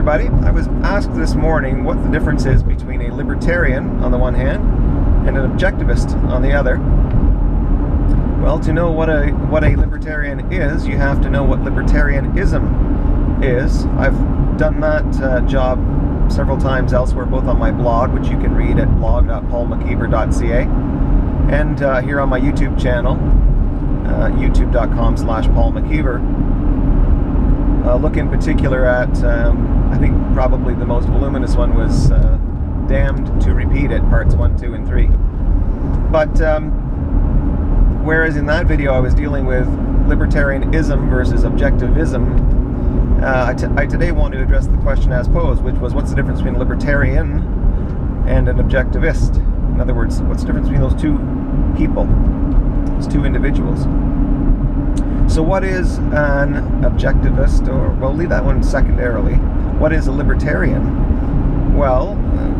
everybody. I was asked this morning what the difference is between a libertarian on the one hand and an objectivist on the other. Well, to know what a libertarian is, you have to know what libertarianism is. I've done that job several times elsewhere, both on my blog, which you can read at blog.paulmckeever.ca, and here on my YouTube channel, youtube.com/paulmckeever. Look in particular at, I think probably the most voluminous one was Damned to Repeat It, parts 1, 2, and 3. But whereas in that video I was dealing with libertarianism versus objectivism, I today want to address the question as posed, which was, what's the difference between a libertarian and an objectivist? In other words, what's the difference between those two people, those two individuals? So what is an objectivist, or we'll leave that one secondarily. What is a libertarian? Well,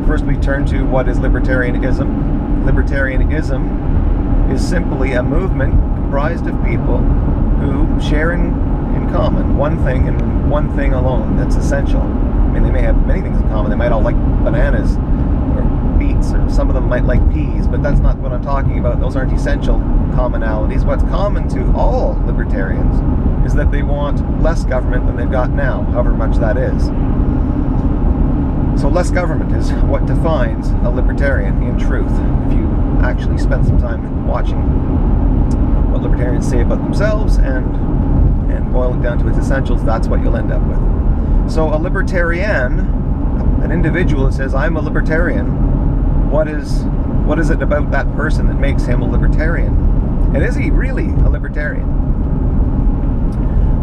first we turn to what is libertarianism. Libertarianism is simply a movement comprised of people who share in common one thing and one thing alone that's essential. I mean, they may have many things in common. They might all like bananas or beets, or some of them might like peas, but that's not what I'm talking about. Those aren't essential commonalities. What's common to all libertarians is that they want less government than they've got now, however much that is. So less government is what defines a libertarian in truth. If you actually spend some time watching what libertarians say about themselves and boil it down to its essentials, that's what you'll end up with. So a libertarian, an individual that says, I'm a libertarian, what is it about that person that makes him a libertarian? And is he really a libertarian?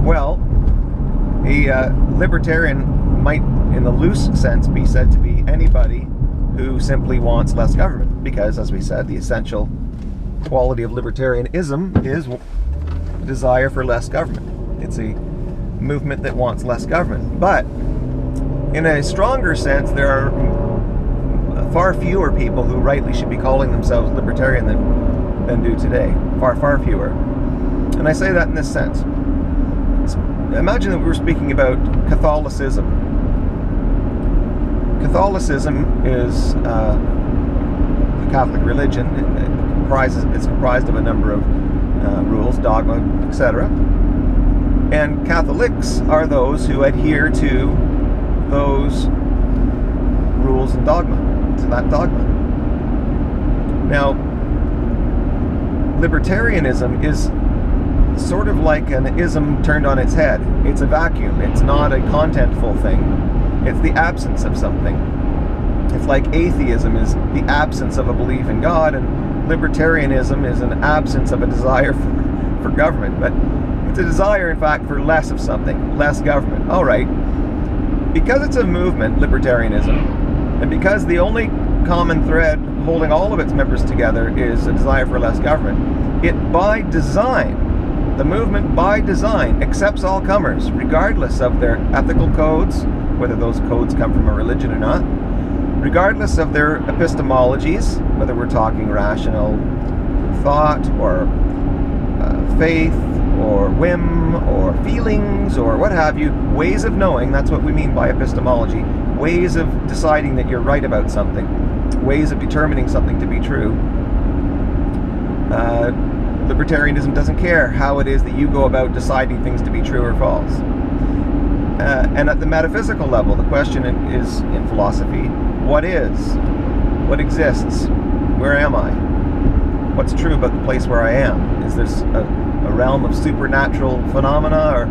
Well, a libertarian might, in the loose sense, be said to be anybody who simply wants less government, because, as we said, the essential quality of libertarianism is desire for less government. It's a movement that wants less government. But in a stronger sense, there are far fewer people who rightly should be calling themselves libertarian than do today. Far fewer. And I say that in this sense. Imagine that we were speaking about Catholicism. Catholicism is the Catholic religion. It's comprised of a number of rules, dogma, etc. And Catholics are those who adhere to those rules and dogma, to that dogma. Now, libertarianism is sort of like an ism turned on its head. It's a vacuum. It's not a contentful thing. It's the absence of something. It's like atheism is the absence of a belief in God, and libertarianism is an absence of a desire for government. But it's a desire, in fact, for less of something, less government. All right. Because it's a movement, libertarianism, and because the only common thread holding all of its members together is a desire for less government, it by design, the movement by design, accepts all comers, regardless of their ethical codes, whether those codes come from a religion or not, regardless of their epistemologies, whether we're talking rational thought or faith or whim or feelings or what have you, ways of knowing. That's what we mean by epistemology. Ways of deciding that you're right about something, ways of determining something to be true. Libertarianism doesn't care how it is that you go about deciding things to be true or false. And at the metaphysical level, the question is, in philosophy, what is? What exists? Where am I? What's true about the place where I am? Is this a realm of supernatural phenomena,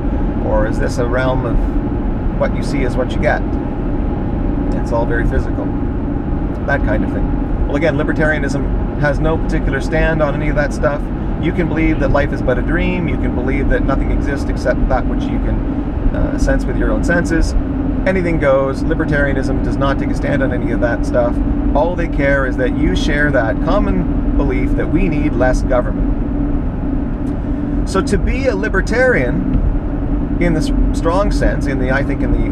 or is this a realm of what you see is what you get? It's all very physical. That kind of thing. Well, again, libertarianism has no particular stand on any of that stuff. You can believe that life is but a dream. You can believe that nothing exists except that which you can sense with your own senses. Anything goes. Libertarianism does not take a stand on any of that stuff. All they care is that you share that common belief that we need less government. So to be a libertarian, in the strong sense, I think in the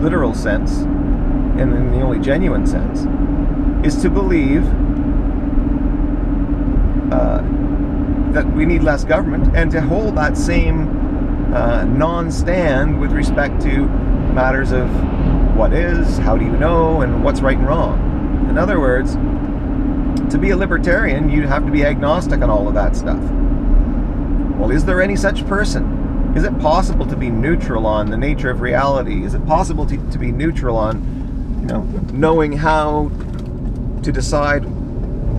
literal sense, and in the only genuine sense, is to believe that we need less government, and to hold that same non-stand with respect to matters of what is, how do you know, and what's right and wrong. In other words, to be a libertarian, you'd have to be agnostic on all of that stuff. Well, is there any such person? Is it possible to be neutral on the nature of reality? Is it possible to be neutral on, knowing how to decide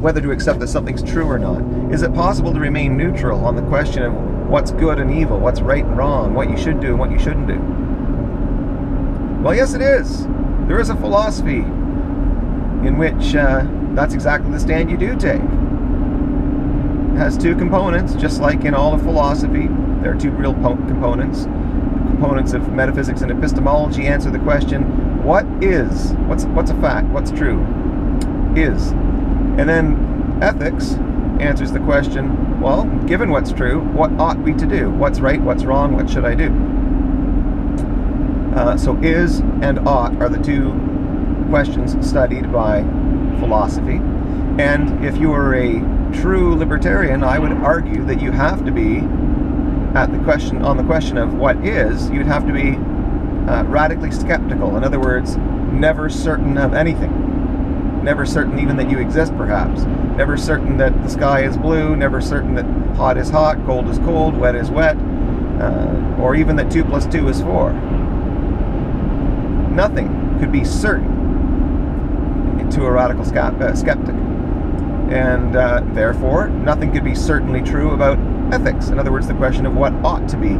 whether to accept that something's true or not? Is it possible to remain neutral on the question of what's good and evil, what's right and wrong, what you should do and what you shouldn't do? Well, yes, it is. There is a philosophy in which that's exactly the stand you do take. It has two components, just like in all of philosophy. There are two real components. Components of metaphysics and epistemology answer the question, what is? What's a fact? What's true? Is. And then ethics answers the question, well, given what's true, what ought we to do? What's right? What's wrong? What should I do? So is and ought are the two questions studied by philosophy. And if you are a true libertarian, I would argue that you have to be on the question of what is, you'd have to be radically skeptical. In other words, never certain of anything. Never certain even that you exist, perhaps. Never certain that the sky is blue, never certain that hot is hot, cold is cold, wet is wet, or even that 2 + 2 is 4. Nothing could be certain to a radical skeptic. And therefore, nothing could be certainly true about ethics. In other words, the question of what ought to be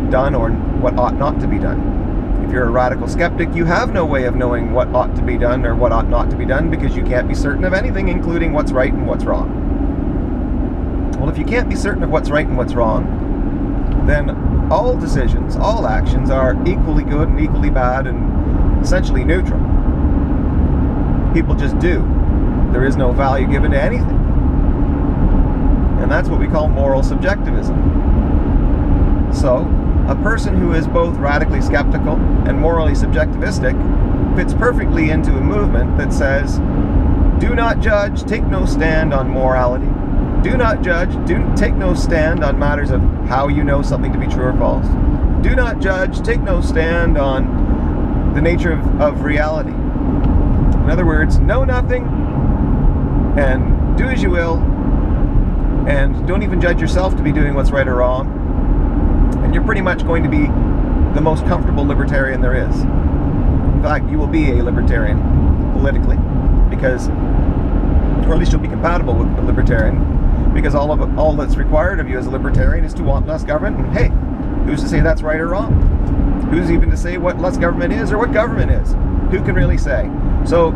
done or what ought not to be done. If you're a radical skeptic, you have no way of knowing what ought to be done or what ought not to be done because you can't be certain of anything, including what's right and what's wrong. Well, if you can't be certain of what's right and what's wrong, then all decisions, all actions are equally good and equally bad and essentially neutral. People just do. There is no value given to anything. And that's what we call moral subjectivism. So, a person who is both radically skeptical and morally subjectivistic fits perfectly into a movement that says, do not judge, take no stand on morality. Do not judge, take no stand on matters of how you know something to be true or false. Do not judge, take no stand on the nature of reality. In other words, know nothing and do as you will, and don't even judge yourself to be doing what's right or wrong, and you're pretty much going to be the most comfortable libertarian there is. In fact, you will be a libertarian politically, because, or at least you'll be compatible with a libertarian, because all that's required of you as a libertarian is to want less government, and hey, who's to say that's right or wrong? Who's even to say what less government is or what government is? Who can really say? So,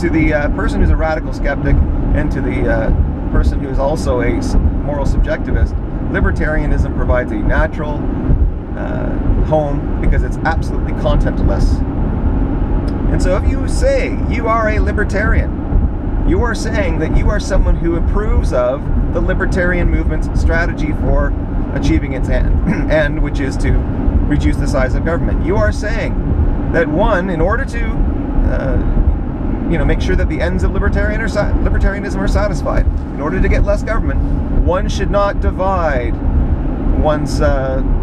to the person who's a radical skeptic and to the person who's also a moral subjectivist, libertarianism provides a natural home because it's absolutely contentless. And so if you say you are a libertarian, you are saying that you are someone who approves of the libertarian movement's strategy for achieving its end, which is to reduce the size of government. You are saying that one, in order to make sure that the ends of libertarianism are satisfied, in order to get less government, one should not divide one's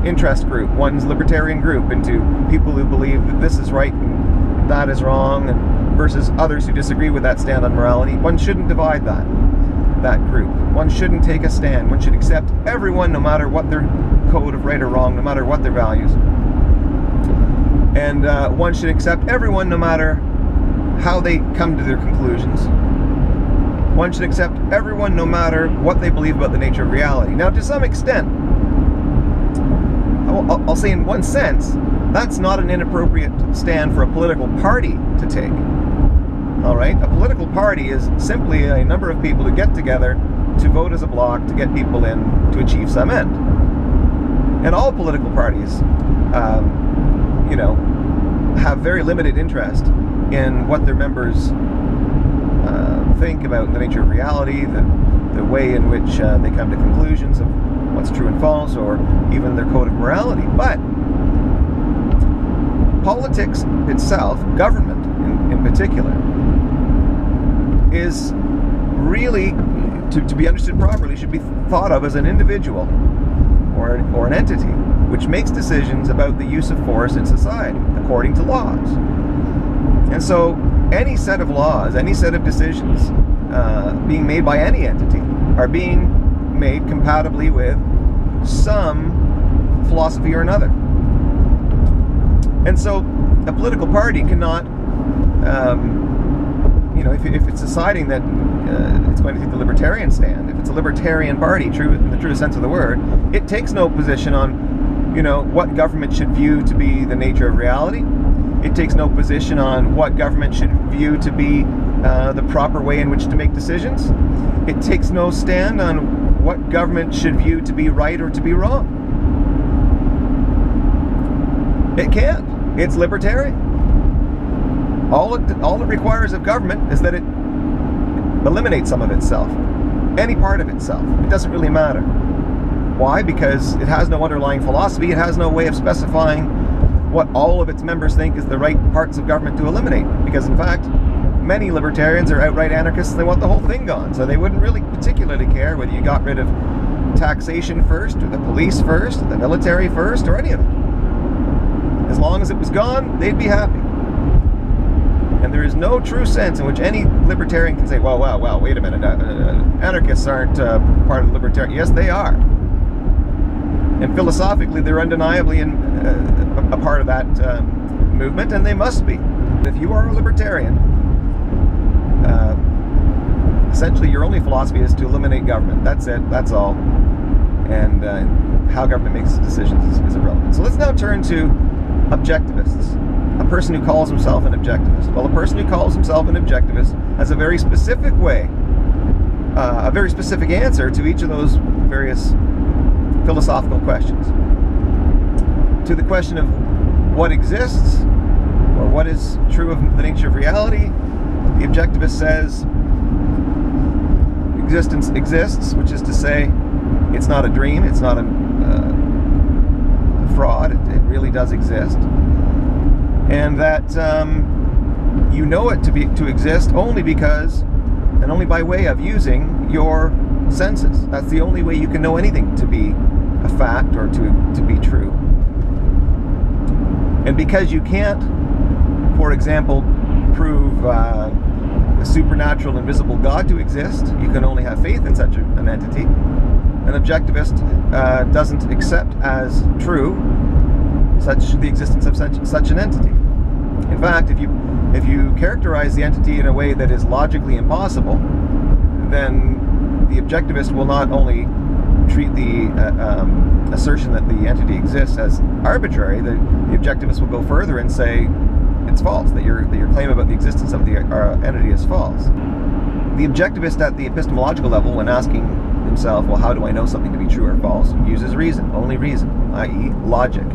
interest group, one's libertarian group, into people who believe that this is right and that is wrong, versus others who disagree with that stand on morality. One shouldn't divide that group. One shouldn't take a stand. One should accept everyone, no matter what their code of right or wrong, no matter what their values. And one should accept everyone, no matter how they come to their conclusions. One should accept everyone, no matter what they believe about the nature of reality. Now, to some extent, I'll say in one sense, that's not an inappropriate stand for a political party to take. All right? A political party is simply a number of people who get together to vote as a bloc to get people in to achieve some end. And all political parties, have very limited interest in what their members think about the nature of reality, the way in which they come to conclusions of what's true and false, or even their code of morality. But politics itself, government in particular, is really, to be understood properly, should be thought of as an individual or an entity which makes decisions about the use of force in society, according to laws. And so any set of laws, any set of decisions being made by any entity are being made compatibly with some philosophy or another. And so a political party cannot, if it's deciding that it's going to take the libertarian stand, if it's a libertarian party, in the true sense of the word, it takes no position on, what government should view to be the nature of reality. It takes no position on what government should view to be the proper way in which to make decisions. It takes no stand on what government should view to be right or to be wrong. It can't. It's libertarian. All it requires of government is that it eliminates some of itself, any part of itself. It doesn't really matter. Why? Because it has no underlying philosophy. It has no way of specifying what all of its members think is the right parts of government to eliminate. Because in fact, many libertarians are outright anarchists and they want the whole thing gone. So they wouldn't really particularly care whether you got rid of taxation first, or the police first, or the military first, or any of it. As long as it was gone, they'd be happy. And there is no true sense in which any libertarian can say, well, wait a minute, anarchists aren't part of the libertarian. Yes, they are. And philosophically, they're undeniably a part of that movement, and they must be. If you are a libertarian, essentially your only philosophy is to eliminate government. That's it, that's all. And how government makes decisions is irrelevant. So let's now turn to objectivists. A person who calls himself an objectivist. Well, a person who calls himself an objectivist has a very specific way, a very specific answer to each of those various philosophical questions. To the question of what exists, or what is true of the nature of reality, the objectivist says existence exists, which is to say it's not a dream, it's not a fraud, it really does exist. And that you know it to exist only because, and only by way of using your senses. That's the only way you can know anything to be a fact or to be true. And because you can't, for example, prove a supernatural, invisible God to exist, you can only have faith in such an entity. An objectivist doesn't accept as true the existence of such an entity. In fact, if you characterize the entity in a way that is logically impossible, then the objectivist will not only treat the assertion that the entity exists as arbitrary, the objectivist will go further and say it's false, that your claim about the existence of the entity is false. The objectivist at the epistemological level, when asking himself, well, how do I know something to be true or false, uses reason, only reason, i.e. logic,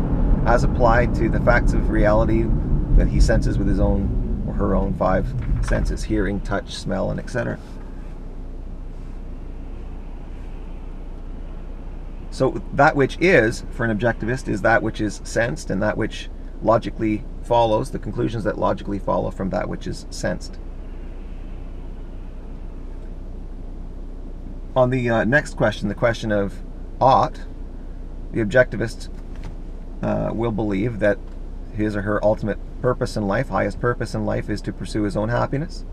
as applied to the facts of reality that he senses with his own or her own five senses: hearing, touch, smell, and etc. So that which is, for an objectivist, is that which is sensed, and that which logically follows, the conclusions that logically follow from that which is sensed. On the next question, the question of ought, the objectivist will believe that his or her ultimate purpose in life, highest purpose in life, is to pursue his own happiness.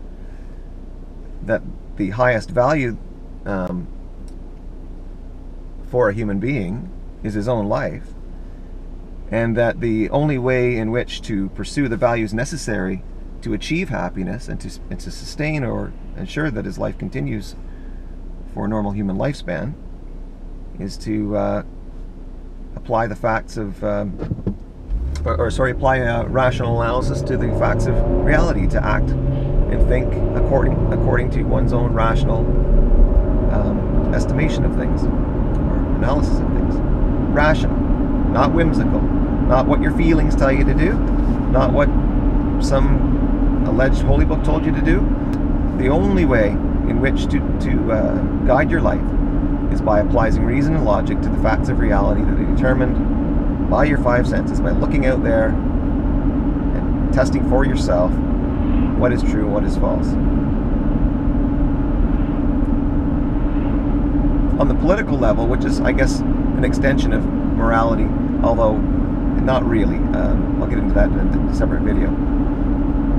That the highest value for a human being is his own life, and that the only way in which to pursue the values necessary to achieve happiness and to sustain or ensure that his life continues for a normal human lifespan is to apply the facts of apply a rational analysis to the facts of reality, to act and think according to one's own rational estimation of things, or analysis of things. Rational, not whimsical, not what your feelings tell you to do, not what some alleged holy book told you to do. The only way in which to guide your life is by applying reason and logic to the facts of reality that are determined by your five senses, by looking out there and testing for yourself what is true and what is false. On the political level, which is, I guess, an extension of morality, although not really. I'll get into that in a separate video.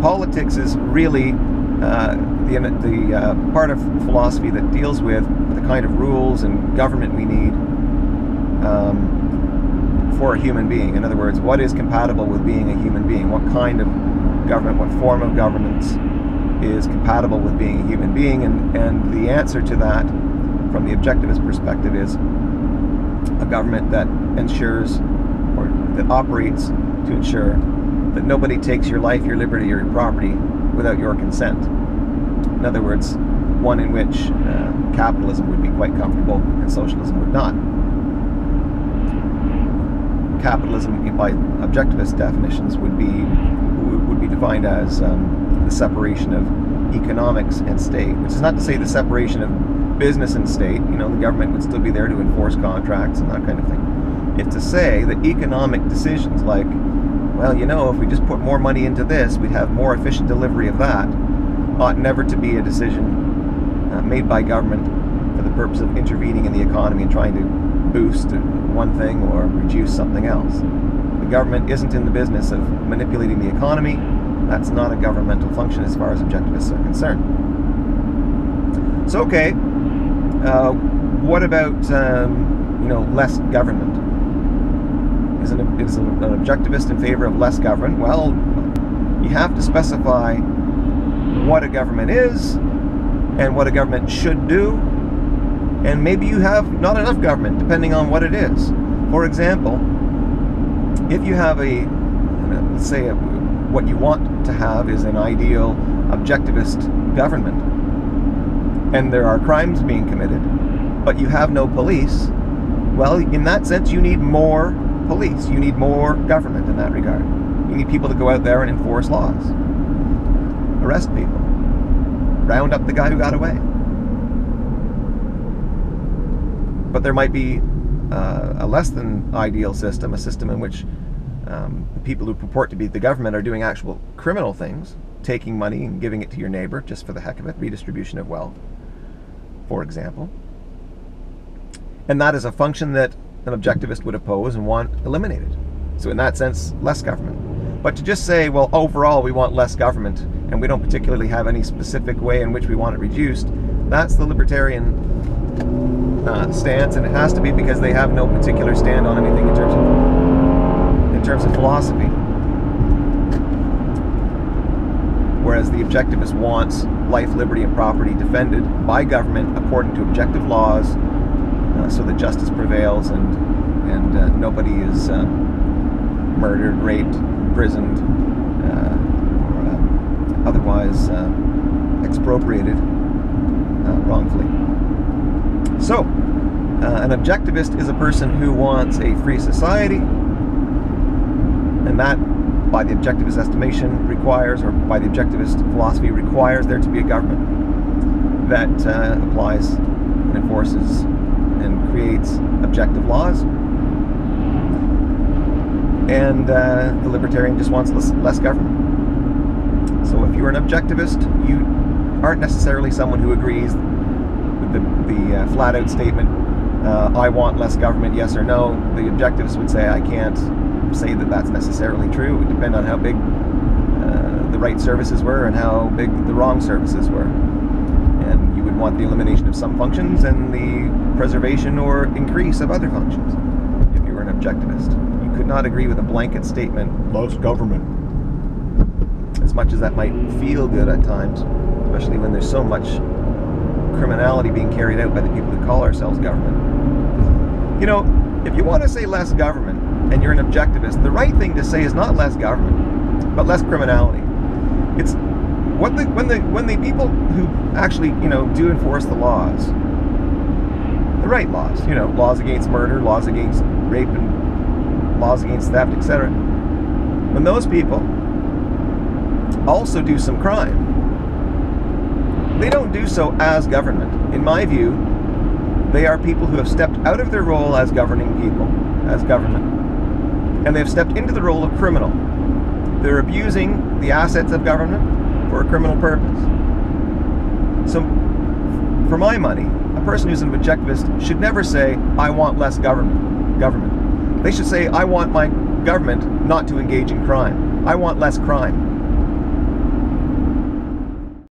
Politics is really the part of philosophy that deals with the kind of rules and government we need for a human being. In other words, what is compatible with being a human being? What kind of government, what form of governance is compatible with being a human being? And the answer to that, from the objectivist perspective, is a government that ensures, or that operates to ensure, that nobody takes your life, your liberty, or your property without your consent. In other words, one in which capitalism would be quite comfortable and socialism would not. Capitalism, by objectivist definitions, would be defined as the separation of economics and state, which is not to say the separation of business and state. You know, the government would still be there to enforce contracts and that kind of thing. It's to say that economic decisions like, well, you know, if we just put more money into this, we'd have more efficient delivery of that, ought never to be a decision made by government for the purpose of intervening in the economy and trying to boost one thing or reduce something else. The government isn't in the business of manipulating the economy. That's not a governmental function as far as objectivists are concerned. So, okay, what about you know, less government? Is an objectivist in favor of less government? Well, you have to specify what a government is and what a government should do, and maybe you have not enough government depending on what it is. For example, if you have let's say what you want to have is an ideal objectivist government, and there are crimes being committed, but you have no police, well, in that sense, you need more police. You need more government in that regard. You need people to go out there and enforce laws, arrest people, round up the guy who got away. But there might be a less than ideal system, a system in which the people who purport to be the government are doing actual criminal things, taking money and giving it to your neighbor just for the heck of it, redistribution of wealth, for example. And that is a function that an objectivist would oppose and want eliminated. So in that sense, less government. But to just say, well, overall we want less government and we don't particularly have any specific way in which we want it reduced, that's the libertarian stance, and it has to be because they have no particular stand on anything in terms of philosophy. Whereas the objectivist wants life, liberty, and property defended by government according to objective laws, so that justice prevails and nobody is murdered, raped, imprisoned, or otherwise expropriated wrongfully. So, an objectivist is a person who wants a free society, and that, by the objectivist estimation, requires, or by the objectivist philosophy, requires there to be a government that applies and enforces and creates objective laws. And the libertarian just wants less government. So if you're an objectivist, you aren't necessarily someone who agrees with the flat-out statement, I want less government, yes or no. The objectivist would say, I can't say that that's necessarily true. It would depend on how big the right services were and how big the wrong services were. And you would want the elimination of some functions and the preservation or increase of other functions if you were an objectivist. You could not agree with a blanket statement, less government. As much as that might feel good at times, especially when there's so much criminality being carried out by the people who call ourselves government. You know, if you want to say less government and you're an objectivist, the right thing to say is not less government, but less criminality. It's when the people who actually, you know, do enforce the laws, the right laws, you know, laws against murder, laws against rape, and laws against theft, etc. When those people also do some crime, they don't do so as government. In my view, they are people who have stepped out of their role as governing people, as government, and they have stepped into the role of criminal. They're abusing the assets of government for a criminal purpose. So, for my money, a person who's an objectivist should never say, I want less government. They should say, I want my government not to engage in crime. I want less crime.